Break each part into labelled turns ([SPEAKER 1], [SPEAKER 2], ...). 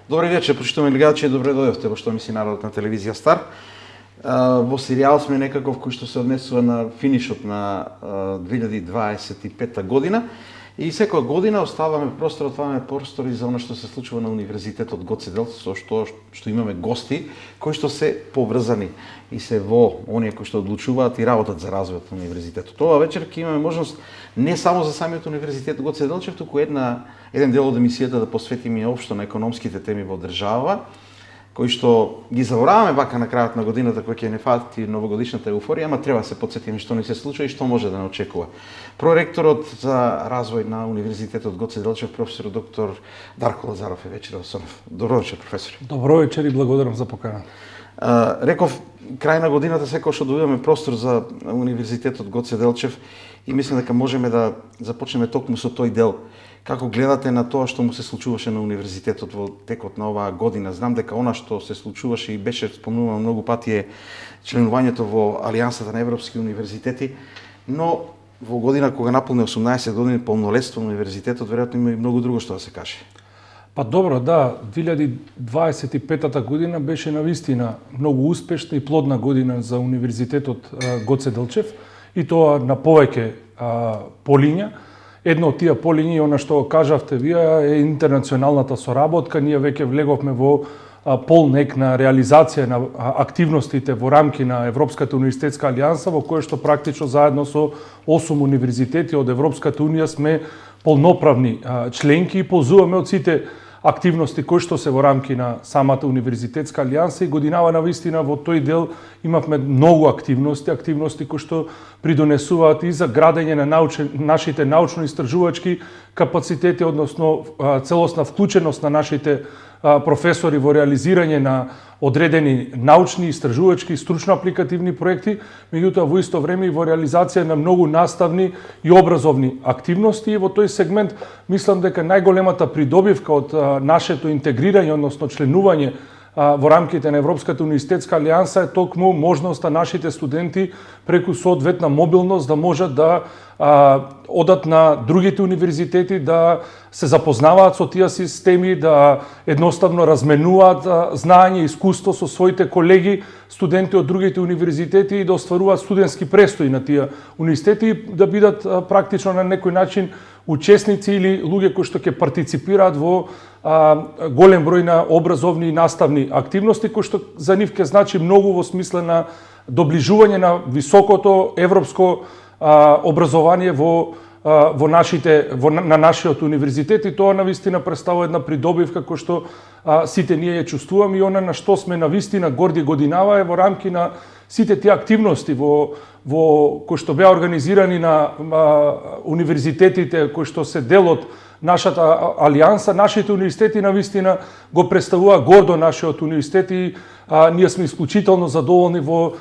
[SPEAKER 1] Добре вечер, почитувани гледачи, добре дојдовте во Што мисли народот на телевизија Стар. Во серијал сме некаков кој што се однесува на финишот на 2025 година и секоја година оставаме простор и за она што се случува на Универзитетот Гоце Делчев, со што имаме гости кои што се поврзани и се во оние кои што одлучуваат и работат за развојот на универзитетот. Ова вечер ќе имаме можност не само за самиот Универзитет Гоце Делчев, туку еден дел од емисијата да посветиме општо на економските теми во држава, кои што ги забораваме бака на крајот на годината кој ќе не фати новогодишната еуфорија, ама треба да се потсетиме што ни се случува и што може да не очекува. Проректорот за развој на Универзитетот Гоце Делчев, професор доктор Дарко Лазаров е вечер со нас. Добро вечер, професор.
[SPEAKER 2] Добро вечер и благодарам за поканата.
[SPEAKER 1] Реков, крај на годината секогаш добиваме простор за Универзитетот Гоце Делчев и мислам дека можеме да започнеме токму со тој дел. Како гледате на тоа што му се случуваше на универзитетот во текот на оваа година? Знам дека она што се случуваше и беше спомнувано многу пати е членувањето во Алијансата на европски универзитети, но во година кога наполни 18 години полнолетство на универзитетот, веројатно има и многу друго што да се каже.
[SPEAKER 2] Па добро, да, 2025 година беше навистина многу успешна и плодна година за Универзитетот Гоце Делчев и тоа на повеќе полиња. Едно од тие полиња, она што кажавте вие, е интернационалната соработка. Ние веќе влеговме во полнек на реализација на активностите во рамки на Европската универзитетска алијанса, во која што практично заедно со 8 универзитети од Европската унија сме полноправни членки и ползуваме од сите активности кои што се во рамки на самата универзитетска алијанса и годинава навистина во тој дел имавме многу активности кои што придонесуваат и за градење на нашите научно-истражувачки капацитети, односно целосна вклученост на нашите професори во реализирање на одредени научни, истражувачки, стручно-апликативни проекти, меѓутоа во исто време и во реализација на многу наставни и образовни активности. И во тој сегмент мислам дека најголемата придобивка од нашето интегрирање, односно членување во рамките на Европската универзитетска алијанса е токму можноста нашите студенти преку соодветна мобилност да можат да одат на другите универзитети, да се запознаваат со тие системи, да едноставно разменуваат знаење и искуство со своите колеги, студенти од другите универзитети и да остваруваат студентски престои на тие универзитети и да бидат практично на некој начин учесници или луѓе кои што ќе партиципираат во голем број на образовни и наставни активности, кои што за нив ќе значи многу во смисла на доближување на високото европско образование на нашиот универзитет и тоа навистина представува една придобивка која што сите ние ја чувствуваме и она на што сме навистина горди годинава е во рамки на сите тие активности кои што беа организирани на универзитетите кои што се дел од нашата алијанса. Нашите универзитети навистина го представува гордо нашиот универзитет и ние сме исклучително задоволни во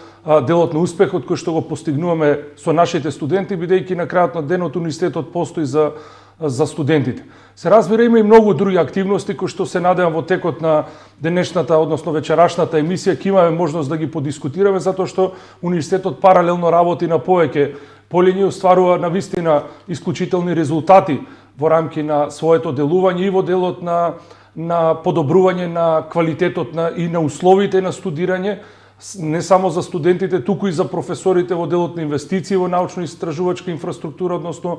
[SPEAKER 2] делот на успехот кој што го постигнуваме со нашите студенти, бидејќи на крајот на денот универзитетот постои за студентите. Се разбира, има и многу други активности кои што се надевам во текот на денешната, односно вечерашната емисија ќе имаме можност да ги подискутираме, затоа што универзитетот паралелно работи на повеќе полиња и остварува навистина исклучителни резултати во рамки на своето делување и во делот на подобрување на квалитетот и на условите на студирање, не само за студентите, туку и за професорите во делот на инвестиции во научно-истражувачка инфраструктура, односно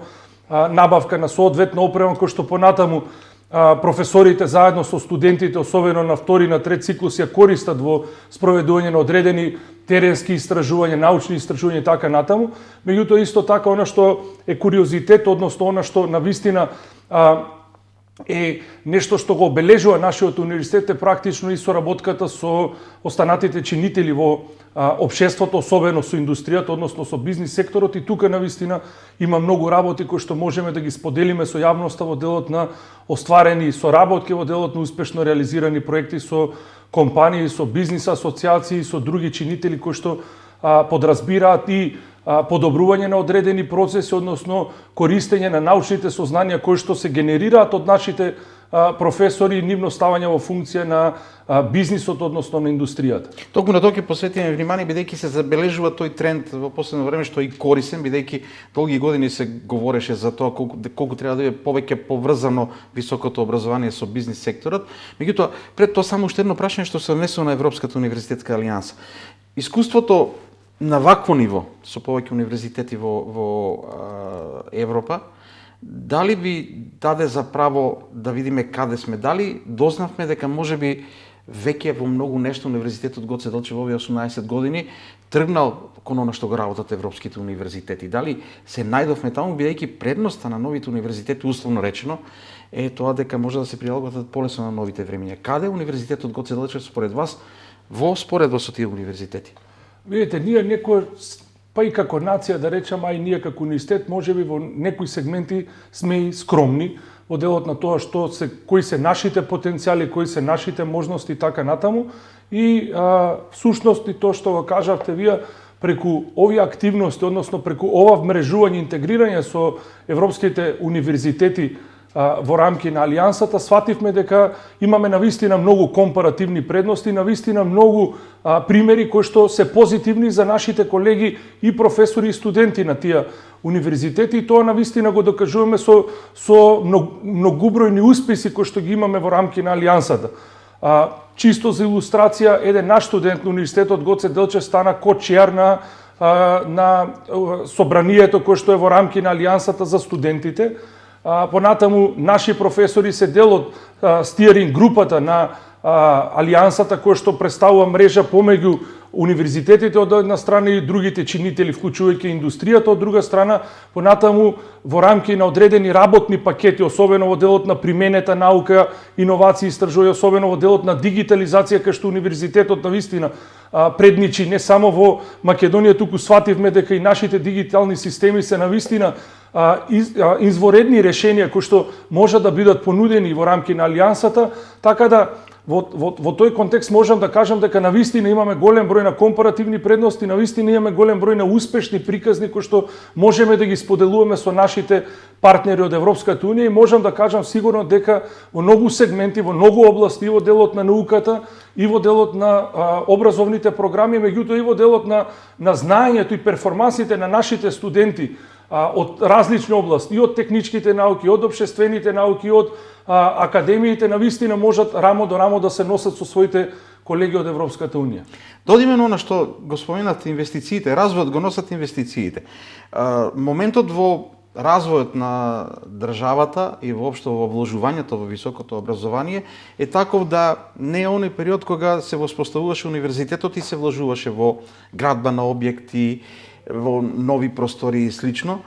[SPEAKER 2] набавка на соодветна опрема, кој што понатаму професорите заедно со студентите, особено на втори и на трет циклус, ја користат во спроведување на одредени теренски истражувања, научни истражувања и така натаму. Меѓутоа исто така она што е куриозитет, односно она што навистина е нешто што го обележува нашиот универзитет е практично и соработката со останатите чинители во општеството, особено со индустријата, односно со бизнис секторот, и тука навистина има многу работи кои што можеме да ги споделиме со јавноста во делот на остварени соработки, во делот на успешно реализирани проекти со компании, со бизнис асоциации, со други чинители кои што подразбираат и подобрување на одредени процеси, односно користење на научните сознанија кои што се генерираат од нашите професори и нивно ставање во функција на бизнисот, односно на индустријата.
[SPEAKER 1] Токму на тоа ќе посветиме внимание, бидејќи се забележува тој тренд во последно време, што е и корисен, бидејќи долги години се говореше за тоа колку треба да биде повеќе поврзано високото образование со бизнис секторот. Меѓутоа, пред тоа само уште едно прашање што се однесува на Европската универзитетска алијанса. Искуството на вакво ниво со повеќе универзитети во Европа, дали ви даде за право да видиме каде сме? Дали дознавме дека можеби веќе во многу нешто универзитетот Гоце Делчев во овие 18 години тргнал кон она што го работат европските универзитети? Дали се најдовме таму, бидејќи предноста на новите универзитети, условно речено, е тоа дека може да се прилагат полесно на новите времиња? Каде универзитетот Гоце Делчев според вас во споредба со тие универзитети?
[SPEAKER 2] Видите, ние некој, па и како нација да речам, а и ние како универзитет, можеби во некои сегменти сме и скромни во делот на тоа кои се нашите потенцијали, кои се нашите можности и така натаму. И всушност и тоа што го кажавте вие, преку овие активности, односно преку ова вмрежување, интегрирање со европските универзитети во рамки на алијансата, свативме дека имаме навистина многу компаративни предности, навистина многу примери кои што се позитивни за нашите колеги и професори и студенти на тие универзитети, и тоа навистина го докажуваме со многубројни успеси кои што ги имаме во рамки на алијансата. Чисто за илустрација, еден наш студент на универзитетот Гоце Делчев стана ко-чеар на собранието кое што е во рамки на алијансата за студентите. Понатаму наши професори се дел од стиеринг групата на алијансата која што представува мрежа помеѓу универзитетите од една страна и другите чинители, вклучувајќи индустријата од друга страна, понатаму во рамки на одредени работни пакети, особено во делот на применета наука, иновации, истражување, особено во делот на дигитализација, кај што универзитетот навистина предничи не само во Македонија, туку свативме дека и нашите дигитални системи се навистина изворедни решенија кои што може да бидат понудени во рамки на алијансата, така да во тој контекст можам да кажам дека навистина имаме голем број на компаративни предности, навистина имаме голем број на успешни приказни кои што можеме да ги споделуваме со нашите партнери од Европската унија, и можам да кажам сигурно дека во многу сегменти, во многу области, и во делот на науката, и во делот на образовните програми, меѓутоа и во делот на знаењето и перформансите на нашите студенти од различни области, и од техничките науки, и од општествените науки, и од академиите, навистина можат рамо до рамо да се носат со своите колеги од Европската унија.
[SPEAKER 1] Додиме на што го споменат инвестициите, развојот го носат инвестициите. Моментот во развојот на државата и воопшто во вложувањето во високото образование е таков да не е оној период кога се воспоставуваше универзитетот и се вложуваше во градба на објекти, во нови простори и слично.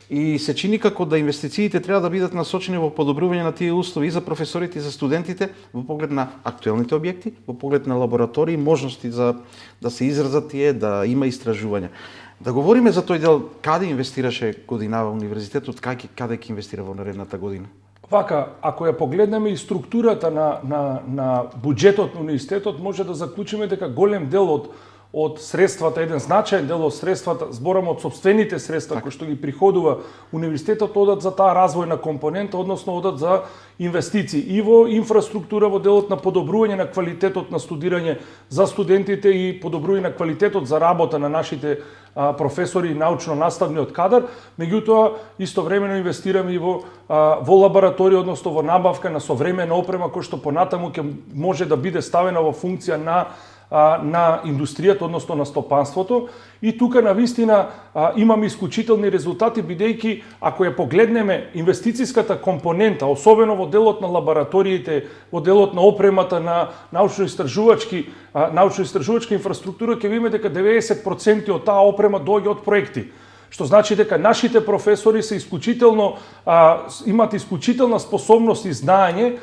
[SPEAKER 1] И се чини како да инвестициите треба да бидат насочени во подобрување на тие услови и за професорите и за студентите во поглед на актуелните објекти, во поглед на лаборатории, можности за да се изразат тие, да има истражувања. Да говориме за тој дел, каде инвестираше годинава универзитетот, каде ќе инвестира во наредната година?
[SPEAKER 2] Вака, ако ја погледнеме и структурата на буџетот на универзитетот, може да заклучиме дека голем дел од средствата, еден значаен дел од средствата, зборам од сопствените средства кои што ги приходува универзитетот, одат за таа развојна компонента, односно одат за инвестиции и во инфраструктура, во делот на подобрување на квалитетот на студирање за студентите и подобрување на квалитетот за работа на нашите професори и научно-наставниот кадар, меѓутоа истовремено инвестираме и во лабораторија, односно во набавка на современа опрема која што понатаму ќе може да биде ставена во функција на индустријата, односно на стопанството. И тука навистина имаме исклучителни резултати, бидејќи ако ја погледнеме инвестицијската компонента, особено во делот на лабораториите, во делот на опремата на научно-истражувачка инфраструктура, ќе видиме дека 90% од таа опрема доаѓа од проекти. Што значи дека нашите професори се имаат исклучителна способност и знаење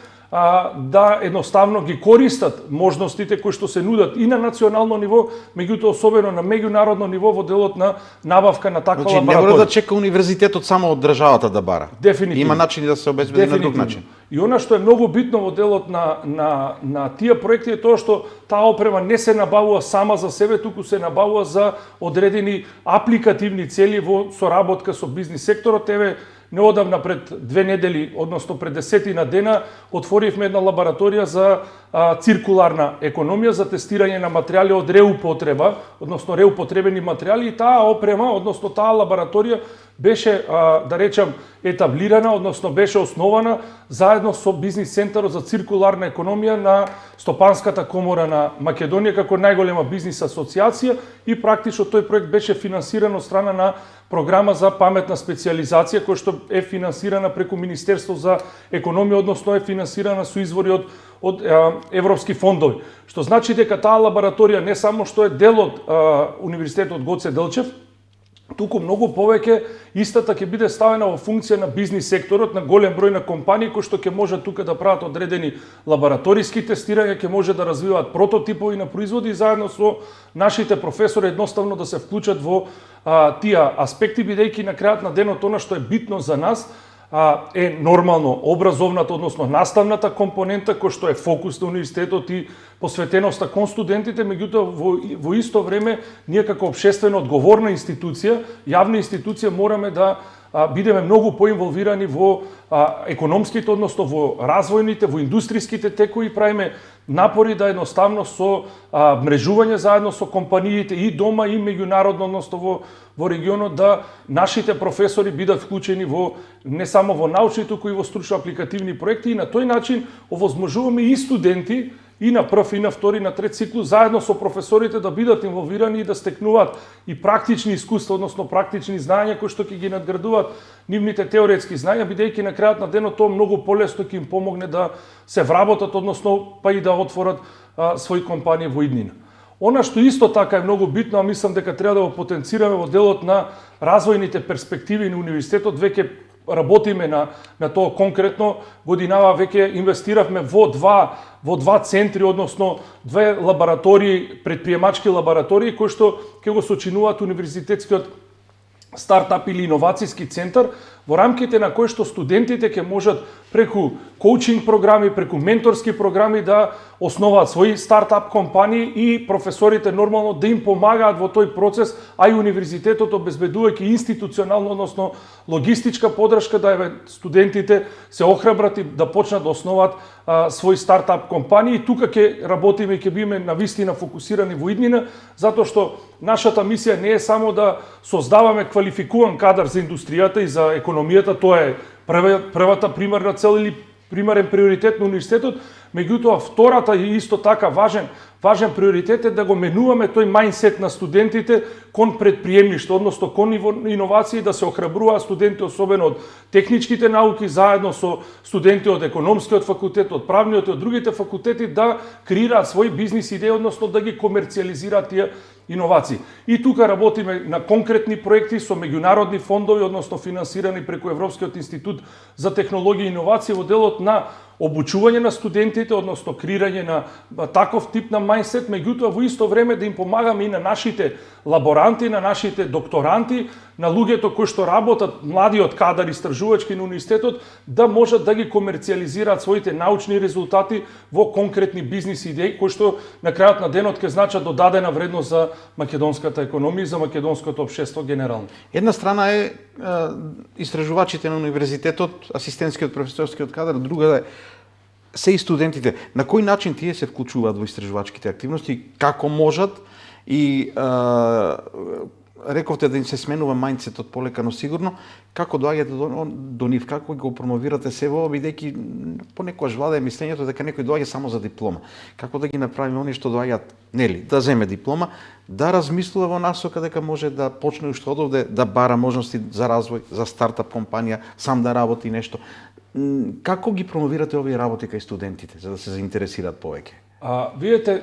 [SPEAKER 2] да едноставно ги користат можностите кои што се нудат и на национално ниво, меѓутоа особено на меѓународно ниво во делот на набавка на таква лабораторија.
[SPEAKER 1] Не мора да чека универзитетот само од државата да бара.
[SPEAKER 2] Дефинитивно.
[SPEAKER 1] Има начини да се обезбеди на друг начин.
[SPEAKER 2] И она што е многу битно во делот на тие проекти е тоа што таа опрема не се набавува сама за себе, туку се набавува за одредени апликативни цели во соработка со бизнис секторот. неодамна пред 2 недели, односно пред 10 дена, отворивме една лабораторија за циркуларна економија, за тестирање на материјали од реупотреба, односно реупотребени материјали, и таа опрема, односно таа лабораторија беше, да речам, етаблирана, односно беше основана заедно со бизнис центарот за циркуларна економија на Стопанската комора на Македонија како најголема бизнис асоциација, и практично тој проект беше финансиран од страна на програма за паметна специјализација, која што е финансирана преку Министерство за економија, односно е финансирана со извори од европски фондови. Што значи дека таа лабораторија не само што е дел од Универзитетот Гоце Делчев, туку многу повеќе истата ќе биде ставена во функција на бизнис секторот, на голем број на компании кои што ќе можат тука да прават одредени лабораториски тестирања, ќе може да развиваат прототипови на производи, и заедно со нашите професори едноставно да се вклучат во тие аспекти, бидејќи на крајот на денот она што е битно за нас е нормално образовната, односно наставната компонента, кој што е фокус на универзитетот и посветеноста кон студентите, меѓутоа во исто време ние како општествено одговорна институција, јавна институција, мораме да бидеме многу поинволвирани во економските, односно во развојните, во индустријските текови, правиме напори да едноставно со мрежување заедно со компаниите и дома и меѓународно, односно во регионот, да нашите професори бидат вклучени во не само во научни, туку и во стручно апликативни проекти, и на тој начин овозможуваме и студенти и на прв, и на втори, на трет циклус, заедно со професорите да бидат инволвирани и да стекнуваат и практични искуства, односно практични знаења кои што ќе ги надградуваат нивните теоретски знаења, бидејќи на крајот на денот тоа многу полесно ќе им помогне да се вработат, односно па и да отворат своји компании во иднина. Она што исто така е многу битно, а мислам дека треба да го потенцираме во делот на развојните перспективи на универзитетот, веќе работиме на тоа конкретно. Годинава веќе инвестиравме во два центри, односно две лаборатории, предприемачки лаборатории, кои што ќе го сочинуваат универзитетскиот стартап или иновацијски центар, во рамките на кои што студентите ќе можат преку коучинг програми, преку менторски програми да основаат своји стартап компании, и професорите нормално да им помагаат во тој процес, а и универзитетот обезбедувајќи институционално, односно логистичка подршка, да студентите се охрабрат и да почнат да основаат своји стартап компании. Тука ќе работиме и ќе биме навистина фокусирани во иднина, затоа што нашата мисија не е само да создаваме квалификуван кадар за индустријата и за економијата, тоа е првата примарна цел или примарен приоритет на универзитетот, меѓутоа втората и исто така важен приоритет е да го менуваме тој мајндсет на студентите кон предприемништво, односно кон иновации, да се охрабруваат студенти, особено од техничките науки, заедно со студенти од економскиот факултет, од правниот и од другите факултети, да креираат своји бизнис идеи, односно да ги комерцијализираат тие иновации. И тука работиме на конкретни проекти со меѓународни фондови, односно финансирани преку Европскиот институт за технологија и иновации во делот на обучување на студентите, односно креирање на таков тип на мајндсет, меѓутоа во исто време да им помагаме и на нашите лаборанти, на нашите докторанти, на луѓето кои што работат, младиот кадар истражувачки на универзитетот, да можат да ги комерцијализираат своите научни резултати во конкретни бизнис идеи, кои што на крајот на денот ќе значат додадена вредност за македонската економија и за македонското општество генерално.
[SPEAKER 1] Една страна е истражувачите на универзитетот, асистентскиот професорскиот кадар, друга се и студентите. На кој начин тие се вклучуваат во истражувачките активности, како можат, и рековте да им се сменува мајндсетот полека, но сигурно, како доаѓате до нив, како го промовирате себе, бидејќи понекогаш владее мислењето дека некој доаѓа само за диплома. Како да ги направиме оние што доаѓаат, нели, да земе диплома, да размислува во насока дека може да почне уште одовде да бара можности за развој, за стартап компанија, сам да работи нешто. Како ги промовирате овие работи кај студентите, за да се заинтересираат повеќе?
[SPEAKER 2] Видете,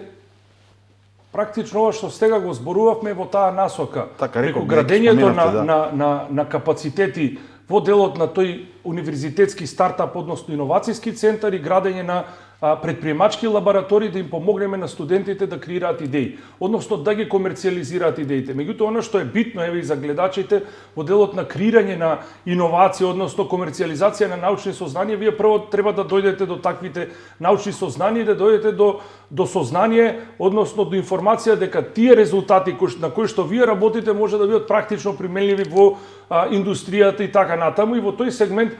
[SPEAKER 2] практично ова што сега го зборувавме во таа насока, преку градењето на капацитети во делот на тој универзитетски стартап, односно иновацијски центар, и градење на предприемачки лаборатории да им помогнеме на студентите да креираат идеи, односно да ги комерцијализираат идеите. Меѓутоа, она што е битно еве и за гледачите во делот на креирање на иновација, односно комерцијализација на научни сознанија, вие прво треба да дојдете до таквите научни сознанија и да дојдете до сознание, односно до информација дека тие резултати на кои што вие работите може да бидат практично применливи во индустријата и така натаму. И во тој сегмент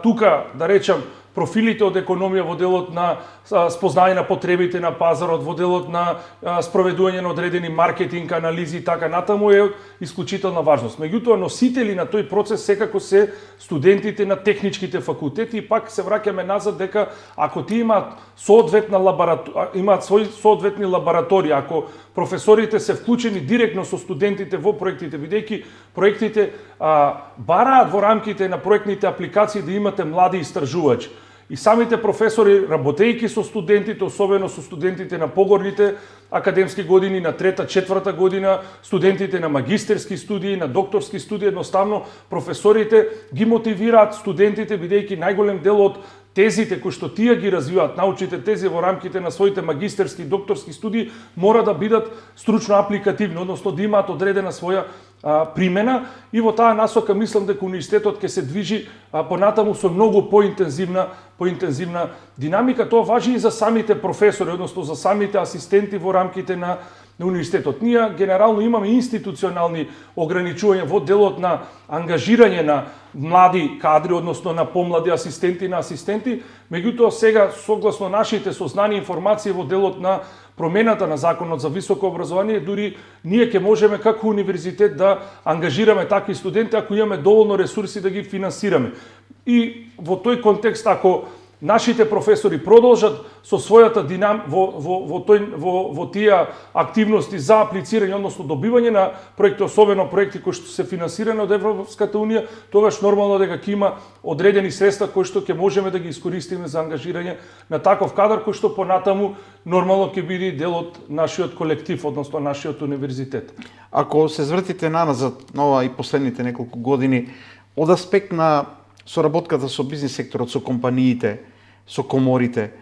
[SPEAKER 2] тука, да речам, профилите од економија во делот на спознање на потребите на пазарот, во делот на спроведување на одредени маркетинг анализи и така натаму е од исклучителна важност. Меѓутоа, носители на тој процес секако се студентите на техничките факултети и пак се враќаме назад дека ако ти имаат своји соодветни лаборатории, ако професорите се вклучени директно со студентите во проектите, бидејќи проектите бараат во рамките на проектните апликации да имате млади истражувачи. И самите професори, работејќи со студентите, особено со студентите на погорните академски години, на трета, четврта година, студентите на магистерски студии, на докторски студии, едноставно професорите ги мотивираат студентите, бидејќи најголем дел од тезите кои што тие ги развиваат, научните тези во рамките на своите магистерски и докторски студии, мора да бидат стручно апликативни, односно да имаат одредена своја примена, и во таа насока мислам дека универзитетот ќе се движи понатаму со многу поинтензивна динамика. Тоа важи и за самите професори, односно за самите асистенти во рамките на универзитетот. Ние генерално имаме институционални ограничувања во делот на ангажирање на млади кадри, односно на помлади асистенти на асистенти, меѓутоа сега согласно нашите сознани информации во делот на промената на законот за високо образование, дури ние ќе можеме како универзитет да ангажираме такви студенти ако имаме доволно ресурси да ги финансираме. И во тој контекст, ако нашите професори продолжат со својата во тие активности за аплицирање, односно добивање на проекти, особено проекти кои што се финансирани од Европската унија, тогаш нормално дека ќе има одредени средства кои што ќе можеме да ги искористиме за ангажирање на таков кадар кој што понатаму нормално ќе биде дел од нашиот колектив, односно нашиот универзитет.
[SPEAKER 1] Ако се звртите наназад на ова и последните неколку години, од аспект на соработката со бизнис секторот, со компаниите, со коморите,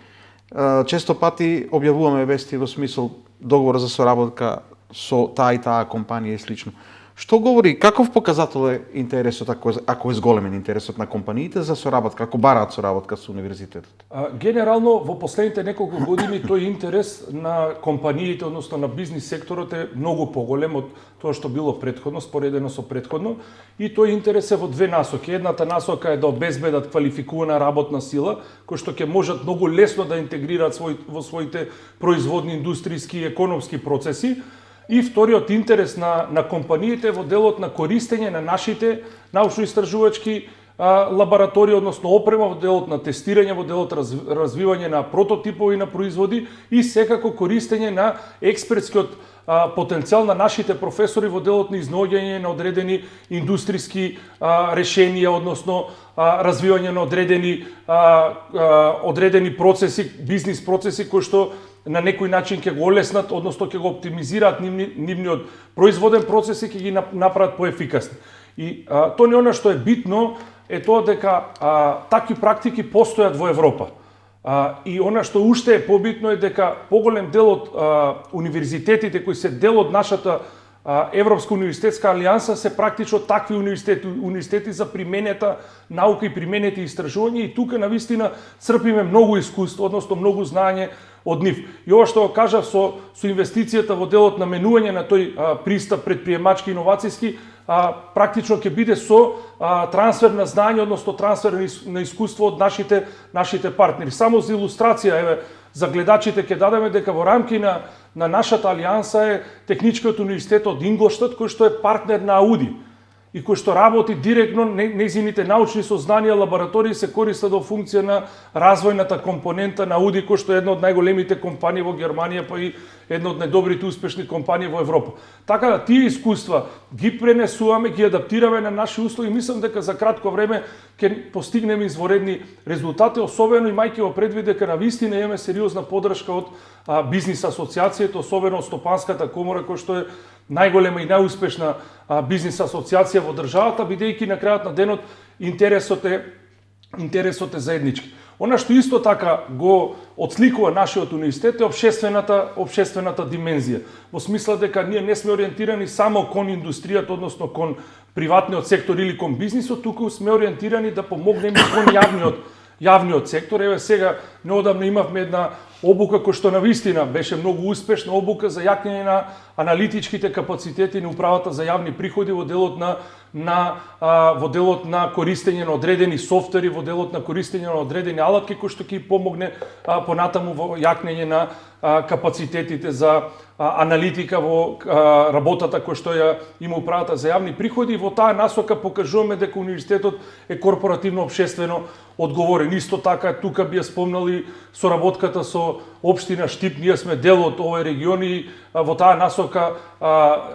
[SPEAKER 1] често пати објавуваме вести во смисол договор за соработка со таа и таа компанија и слично. Што говори, каков показател е интересот, ако е зголемен интересот на компаниите за соработка, ако бараат соработка со универзитетот?
[SPEAKER 2] Генерално, во последните неколку години тој интерес на компаниите, односно на бизнис секторот е многу поголем од тоа што било претходно, споредено со претходно, и тој интерес е во две насоки. Едната насока е да обезбедат квалификувана работна сила, кој што ќе можат многу лесно да интегрираат во своите производни, индустријски и економски процеси. И вториот интерес на компаниите во делот на користење на нашите научно-истражувачки лаборатории, односно опрема, во делот на тестирање, во делот развивање на прототипови на производи и секако користење на експертскиот потенцијал на нашите професори во делот на изнаоѓање на одредени индустријски решенија, односно развивање на одредени процеси, бизнис процеси кои што на некој начин ќе го олеснат, односно ќе го оптимизираат нивниот производен процес и ќе ги направат поефикасни. И тоа не она што е битно е тоа дека такви практики постојат во Европа. И она што уште е побитно е дека поголем дел од универзитетите кои се дел од нашата Европска универзитетска алијанса се практично такви универзитети за применета наука и применети истражувања, и тука навистина црпиме многу искуство, односно многу знаење од нив. И ова што го кажав со инвестицијата во делот на менување на тој пристап предприемачки иновацијски, практично ќе биде со трансфер на знаење, односно трансфер на искуство од нашите партнери. Само за илустрација, еве, за гледачите ќе дадеме дека во рамки на нашата алијанса е Техничкиот универзитет од Инглштад, кој што е партнер на Ауди и кој што работи директно, нејзините научни сознанија, лаборатории се користат во функција на развојната компонента на Ауди, кој што е една од најголемите компании во Германија, па и една од најдобрите успешни компании во Европа. Така да тие искуства ги пренесуваме, ги адаптираме на наши услови и мислам дека за кратко време ќе постигнеме изворедни резултати, особено имајќи во предвид дека навистина имаме сериозна поддршка од бизнис асоциацијата, особено од Стопанската комора, која што е најголема и најуспешна бизнис асоциација во државата, бидејќи на крајот на денот интересот е заеднички. Она што исто така го отсликува нашиот универзитет е општествената димензија. Во смисла дека ние не сме ориентирани само кон индустријата, односно кон приватниот сектор или кон бизнисот, туку сме ориентирани да помогнеме кон јавниот сектор. Еве сега неодамна имавме една обука која што навистина беше многу успешна обука за јакнење на аналитичките капацитети на управата за јавни приходи во делот на користење на одредени софтвери, во делот на користење на одредени алатки кои што ќе помогне понатаму во јакнење на капацитетите за аналитика во работата која што ја има управата за јавни приходи. Во таа насока покажуваме дека универзитетот е корпоративно општествено одговорен. Исто така тука би ја спомнали соработката со општина Штип, ние сме дел од овој регион и во таа насока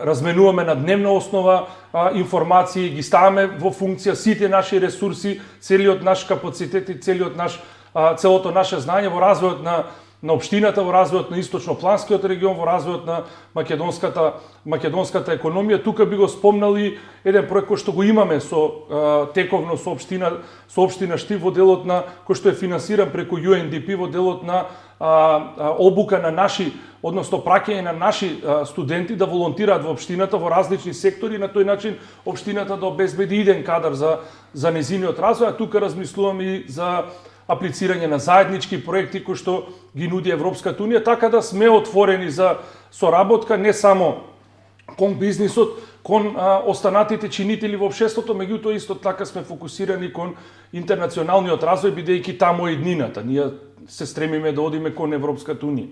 [SPEAKER 2] разменуваме на дневна основа информации, ги ставаме во функција сите наши ресурси, целиот наш капацитет и целото наше знаење во развојот на општината, во развојот на источно-планскиот регион, во развојот на македонската економија. Тука би го спомнали еден проект кој што го имаме тековно со општина Штип во делот на кој што е финансиран преку UNDP во делот на обука на наши, односно праќање на наши студенти да волонтираат во општината во различни сектори, на тој начин општината да обезбеди иден кадар за незиниот развој. А тука размислуваме и за аплицирање на заеднички проекти кои што ги нуди Европската унија, така да сме отворени за соработка не само кон бизнисот, кон останатите чинители во општеството, меѓутоа исто така сме фокусирани кон интернационалниот развој, бидејќи таму е иднината. Ние се стремиме да одиме кон Европската унија.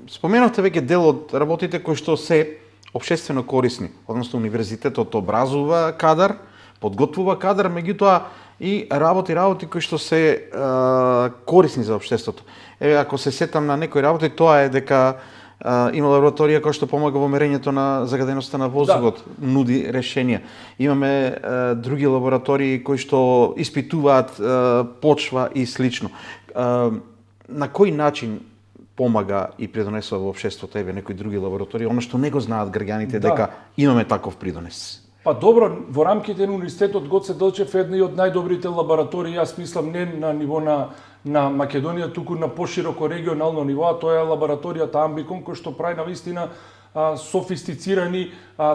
[SPEAKER 1] Споменавте веќе дел од работите кои што се општествено корисни, односно универзитетот образува кадар, подготвува кадар, меѓутоа и работи кои што се корисни за општеството. Еве, ако се сетам на некои работи, тоа е дека има лабораторија која што помага во мерењето на загаденоста на воздухот, нуди решенија. Имаме други лаборатории кои што испитуваат почва и слично. На кој начин помага и придонесува во општеството, еве, некои други лаборатории, она што не го знаат граѓаните дека имаме таков придонес?
[SPEAKER 2] Па добро, во рамките на универзитетот Гоце Делчев е една од најдобрите лаборатории, јас мислам не на ниво на Македонија, туку на пошироко регионално ниво, а тоа е лабораторијата Амбикон, кој што прави навистина софистицирани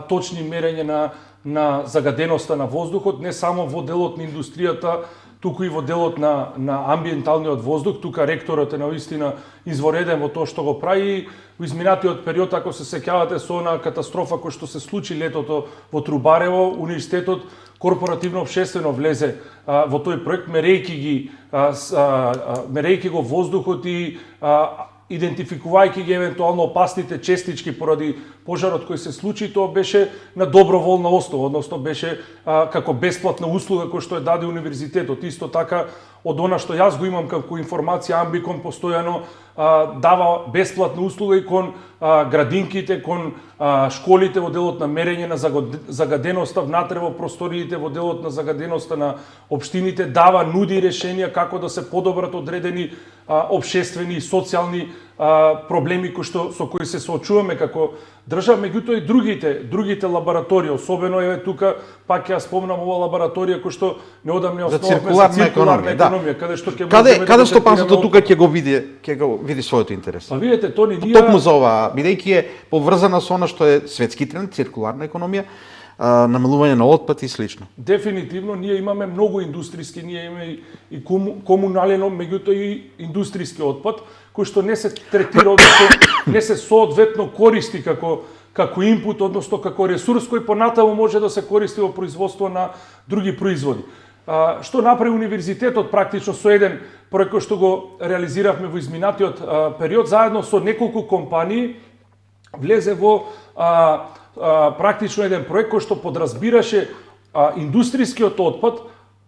[SPEAKER 2] точни мерења на загаденоста на воздухот, не само во делот на индустријата, туку и во делот на амбиенталниот воздух. Тука ректорот е навистина извореден во тоа што го прави. Во изминатиот период, ако се сеќавате со она катастрофа која што се случи летото во Трубарево, универзитетот корпоративно општествено влезе во тој проект, мерејќи го воздухот и идентификувајќи ги евентуално опасните честички поради пожарот кој се случи. Тоа беше на доброволна основа, односно беше како бесплатна услуга која што е даде универзитетот. Исто така, од она што јас го имам како информација, Амбикон постојано дава бесплатна услуга и кон градинките, кон школите во делот на мерење на загаденоста внатре во просториите, во делот на загаденоста на општините, нуди решенија како да се подобрат одредени општествени и социјални проблеми со кои се соочуваме како држава, меѓутоа и другите лаборатории, особено еве тука пак ја спомнам ова лабораторија кој што неодамна основавме за циркуларна економија, каде што ќе
[SPEAKER 1] каде стопанството тука ќе го види својот интерес.
[SPEAKER 2] Па видете, Тони, ние
[SPEAKER 1] токму за ова, бидејќи е поврзана со она што е светски тренд, циркуларна економија, намалување на отпад и слично.
[SPEAKER 2] Дефинитивно, ние имаме многу индустријски, ние имаме и комунален, меѓутоа и индустријски отпад, кој што не се третира, не се соодветно користи како инпут, односно како ресурс кој понатаму може да се користи во производство на други производи. Што направи универзитетот практично со еден проект кој што го реализиравме во изминатиот период, заедно со неколку компании, влезе во практично еден проект кој што подразбираше индустријскиот отпад,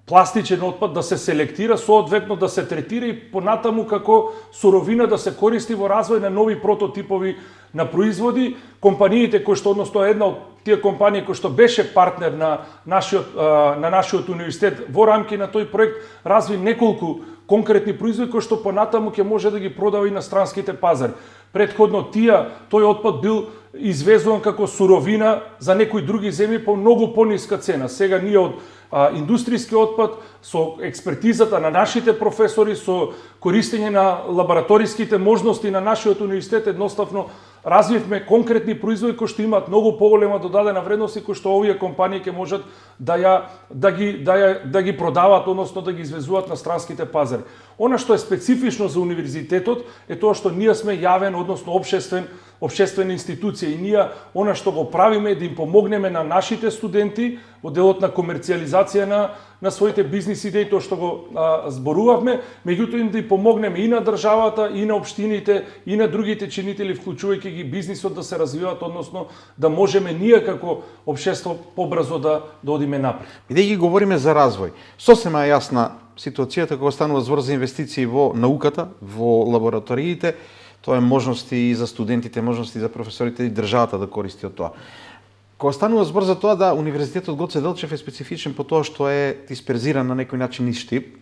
[SPEAKER 2] пластичен отпад да се селектира, соодветно да се третира и понатаму како суровина да се користи во развој на нови прототипови на производи. Компаниите кои што, односно една од тие компании кои што беше партнер на нашиот универзитет во рамки на тој проект, разви неколку конкретни производи кои што понатаму ќе може да ги продава и на странските пазари. Претходно тој отпад бил извезуван како суровина за некои други земји по многу пониска цена. Сега ние од индустријски отпад, со експертизата на нашите професори, со користење на лабораториските можности на нашиот универзитет, едноставно развивме конкретни производи кои што имаат многу поголема додадена вредност и кои што овие компании ќе можат да ги продаваат, односно да ги извезуваат на странските пазари. Она што е специфично за универзитетот е тоа што ние сме јавен, односно општествена институција и ние она што го правиме е да им помогнеме на нашите студенти во делот на комерцијализација на своите бизнис идеи, тоа што го зборувавме, меѓутоа им да им помогнеме и на државата, и на општините, и на другите чинители, вклучувајќи ги бизнисот да се развиваат, односно да можеме ние како општество побрзо да одиме напред.
[SPEAKER 1] Бидејќи говориме за развој, сосема е јасна ситуацијата кога станува збор за инвестиции во науката, во лабораториите, тоа е можности и за студентите, можности за професорите и државата да користи од тоа. Кога станува збор за тоа да универзитетот Гоце Делчев е специфичен по тоа што е дисперзиран на некој начин низ Штип,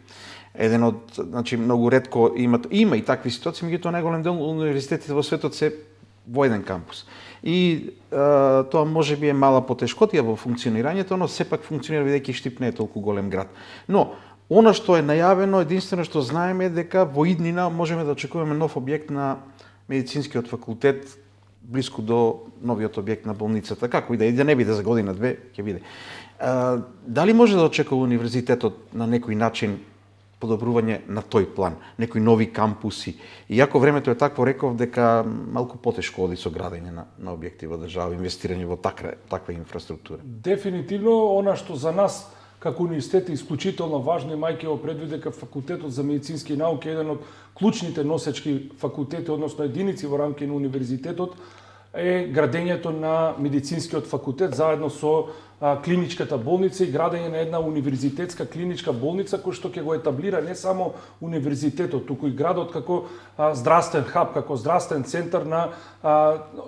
[SPEAKER 1] еден од, значи многу ретко има и такви ситуации, меѓутоа најголем дел универзитетите во светот се во еден кампус. И тоа можеби е мала потешкотија во функционирањето, но сепак функционира бидејќи Штип не е толку голем град. Но она што е најавено, единствено што знаеме е дека во иднина можеме да очекуваме нов објект на медицинскиот факултет блиску до новиот објект на болницата, како и да не биде за година-две, ќе биде. Дали може да очекува универзитетот на некој начин подобрување на тој план, некои нови кампуси? Иако времето е такво, реков дека малку потешко оди со градење на објекти во држава, инвестирање во таква инфраструктура.
[SPEAKER 2] Дефинитивно, она што за нас како универзитет е исклучително важно, имајќи во предвид дека факултетот за медицински науки е еден од клучните носечки факултети, односно единици во рамки на универзитетот, е градењето на медицинскиот факултет заедно со клиничката болница и градење на една универзитетска клиничка болница кој што ќе го етаблира не само универзитетот, туку и градот како здравствен хаб, како здравствен центар на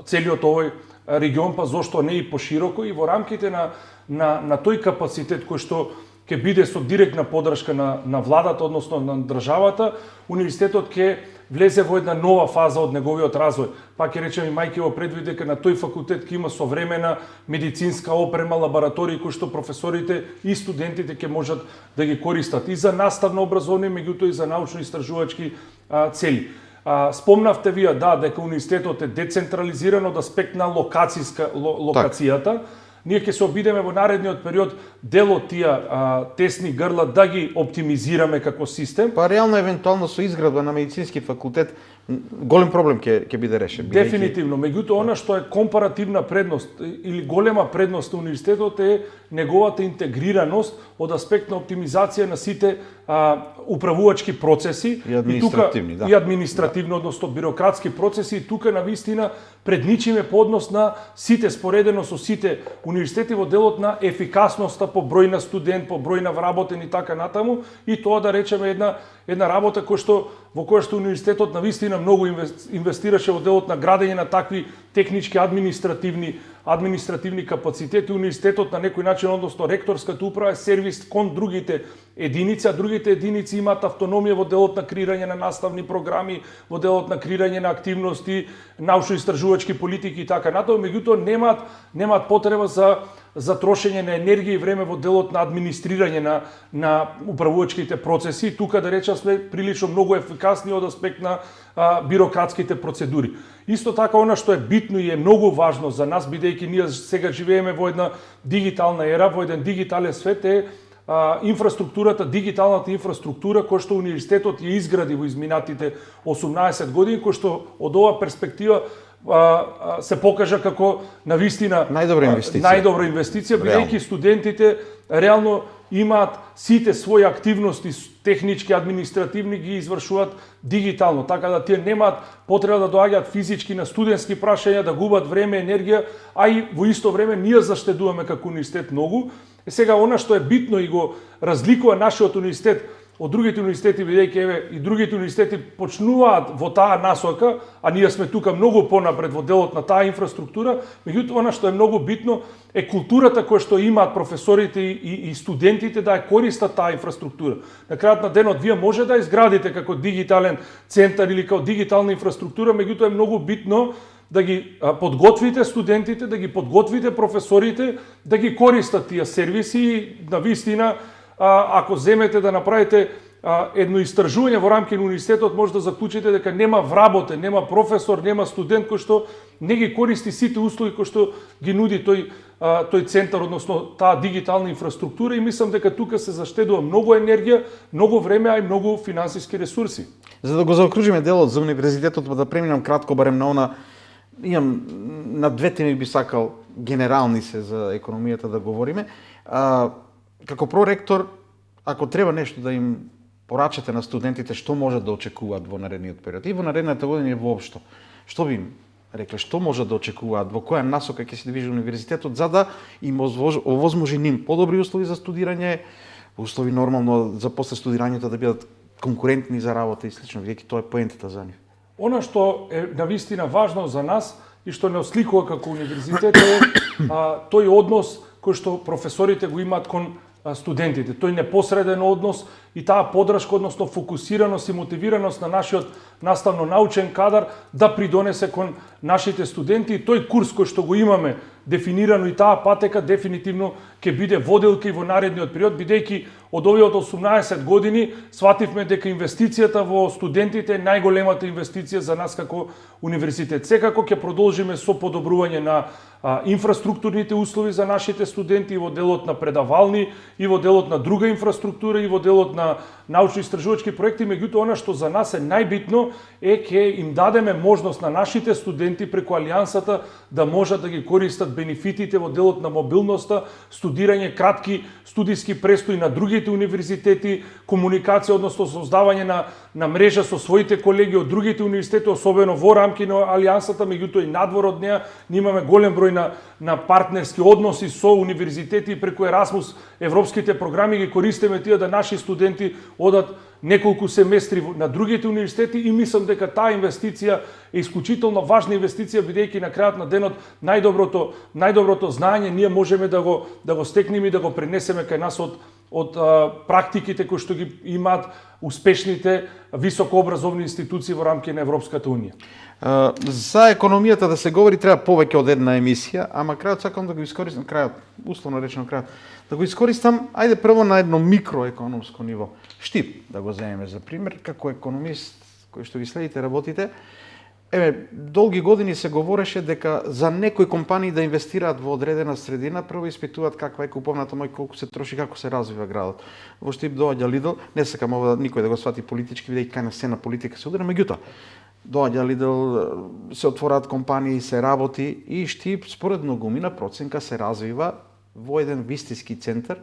[SPEAKER 2] целиот овој регион, па зошто не и пошироко, и во рамките на тој капацитет кој што ќе биде со директна поддршка на владата, односно на државата, универзитетот ќе влезе во една нова фаза од неговиот развој. Па ќе речеме, имајќи во предвид дека на тој факултет ќе има современа медицинска опрема, лаборатории кои што професорите и студентите ќе можат да ги користат и за наставно образование, меѓутоа и за научно-истражувачки цели. Спомнавте вие, дека универзитетот е децентрализиран од аспект на локацијата. Ние ќе се обидеме во наредниот период дел од тие тесни грла да ги оптимизираме како систем.
[SPEAKER 1] Па реално евентуално со изградба на медицински факултет голем проблем ќе биде решен.
[SPEAKER 2] Дефинитивно, меѓутоа она што е компаративна предност или голема предност на универзитетот е неговата интегрираност од аспект на оптимизација на сите управувачки процеси
[SPEAKER 1] и административни,
[SPEAKER 2] и административно, односно бирократски процеси, и тука навистина предничиме по однос на сите споредено со сите универзитети во делот на ефикасноста по број на студент, по број на вработен и така натаму, и тоа да речеме една работа во која што универзитетот навистина многу инвестираше во делот на градење на такви технички административни капацитети. Универзитетот на некој начин, односно ректорската управа е сервис кон другите единици, а другите единици имаат автономија во делот на креирање на наставни програми, во делот на креирање на активности, научно-истражувачки политики и така натаму, меѓутоа немаат потреба за трошење на енергија и време во делот на администрирање на управувачките процеси. Тука да речам сме прилично многу ефикасни од аспект на бирократските процедури. Исто така, она што е битно и е многу важно за нас, бидејќи ние сега живееме во една дигитална ера, во еден дигитален свет, е дигиталната инфраструктура која што универзитетот ја изгради во изминатите 18 години, кој што од оваа перспектива се покажа како навистина најдобра инвестиција, бидејќи студентите реално имаат сите своји активности технички, административни ги извршуваат дигитално, така да тие немаат потреба да доаѓаат физички на студентски прашања, да губат време, енергија, а и во исто време ние заштедуваме како универзитет многу. Сега она што е битно и го разликува нашиот универзитет од другите универзитети, бидејќи и другите универзитети почнуваат во таа насока, а ние сме тука многу понапред во делот на таа инфраструктура, меѓутоа она што е многу битно е културата која што имаат професорите и студентите да ја користат таа инфраструктура. На крајот на денот вие може да изградите како дигитален центар или како дигитална инфраструктура, меѓутоа е многу битно да ги подготвите студентите, да ги подготвите професорите, да ги користат тие сервиси и на вистина, ако земете да направите едно истражување во рамки на универзитетот, може да заклучите дека нема вработен, нема професор, нема студент кој што не ги користи сите услуги кои што ги нуди тој центар, односно таа дигитална инфраструктура, и мислам дека тука се заштедува многу енергија, многу време, а и многу финансиски ресурси.
[SPEAKER 1] За да го заокружиме делот за универзитетот, да преминам кратко барем на она, имам на две теми би сакал генерални се за економијата да говориме. Како проректор, ако треба нешто да им порачате на студентите што можат да очекуваат во наредниот период и во наредната година и воопшто, што би им рекле, што можат да очекуваат, во која насока ќе се движи универзитетот за да им овозможи ним подобри услови за студирање, услови нормално за после студирањето да бидат конкурентни за работа и слично, бидејќи тоа е поентата за нив.
[SPEAKER 2] Она што е навистина важно за нас и што не осликува како универзитет е тој однос кој што професорите го имаат кон студентите, тој непосреден однос и таа подршка, односно фокусираност и мотивираност на нашиот наставно-научен кадар да придонесе кон нашите студенти, и тој курс кој што го имаме дефинирано и таа патека дефинитивно ќе биде воделка и во наредниот период, бидејќи од овие 18 години свативме дека инвестицијата во студентите е најголемата инвестиција за нас како универзитет. Секако ќе продолжиме со подобрување на инфраструктурните услови за нашите студенти и во делот на предавални, и во делот на друга инфраструктура, и во делот на научно-истражувачки проекти, меѓутоа она што за нас е најбитно е ќе им дадеме можност на нашите студенти преку алијансата да можат да ги користат бенефитите во делот на мобилноста, студирање, кратки студиски престои на другите универзитети, комуникација, односно создавање на мрежа со своите колеги од другите универзитети, особено во рамки на алијансата, меѓутоа и надвор од неа. Имаме голем број на партнерски односи со универзитети преку Ерасмус, европските програми ги користиме тие да наши студенти одат неколку семестри на другите универзитети, и мислам дека таа инвестиција е исклучително важна инвестиција, бидејќи на крајот на денот најдоброто знаење ние можеме да го стекнеме и да го пренесеме кај нас од практиките кои што ги имаат успешните високообразовни институции во рамки на Европската унија.
[SPEAKER 1] За економијата да се говори треба повеќе од една емисија, ама крајот сакам да го искористам, условно речено да го искористам, ајде прво на едно микроекономско ниво. Штип, да го земеме за пример, како економист кој што ги следите работите, долги години се говореше дека за некои компании да инвестираат во одредена средина, прво испитуваат каква е куповната моќ, колку се троши, како се развива градот. Во Штип доаѓа Лидл, не сакам ова никој да го свати политички, бидејќи кај на сцена политика се удара, меѓутоа доаѓа Лидл, се отвораат компании, се работи и Штип според многумина проценка се развива во еден вистински центар.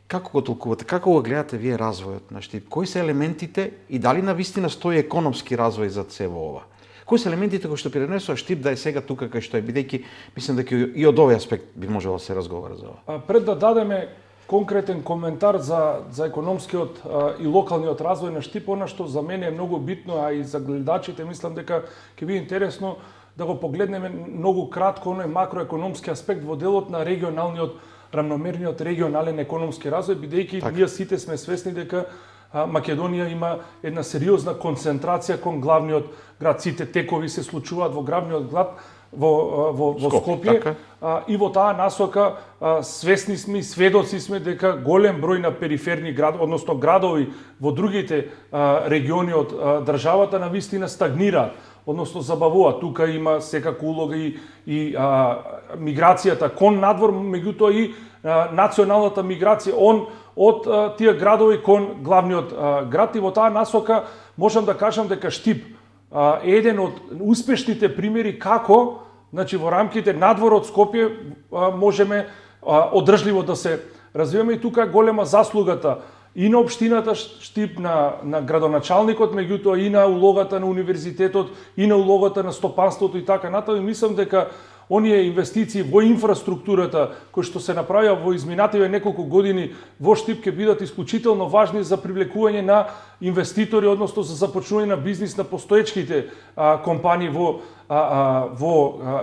[SPEAKER 1] Како го толкувате? Како го гледате вие развојот на Штип? Кои се елементите и дали навистина стои економски развој зад се во ова? Кои се елементите кои што пренесува Штип да е сега тука кај што е, бидејќи мислам дека и од овој аспект би можело да се разговара за ова?
[SPEAKER 2] Пред да дадеме конкретен коментар за економскиот и локалниот развој на Штип, она што за мене е многу битно, а и за гледачите мислам дека ќе биде интересно да го погледнеме многу кратко оној макроекономски аспект во делот на регионалниот, рамномерниот регионален економски развој, бидејќи ние сите сме свесни дека Македонија има една сериозна концентрација кон главниот град. Сите текови се случуваат во главниот град, во Скопје, и во таа насока свесни сме и сведоци сме дека голем број на периферни градови, односно градови во другите региони од државата навистина стагнираат, односно забавуваат. Тука има секако улога и миграцијата кон надвор, меѓутоа и националната миграција од тие градови кон главниот град, и во таа насока можам да кажам дека Штип е еден од успешните примери како, значи во рамките надвор од Скопје можеме одржливо да се развиваме, и тука е голема заслугата и на општината Штип, на градоначалникот, меѓутоа и на улогата на универзитетот, и на улогата на стопанството и така натаму. Мислам дека оние инвестиции во инфраструктурата кои што се направија во изминативе неколку години во Штип ќе бидат исклучително важни за привлекување на инвеститори, односно за започнување на бизнис на постоечките компании во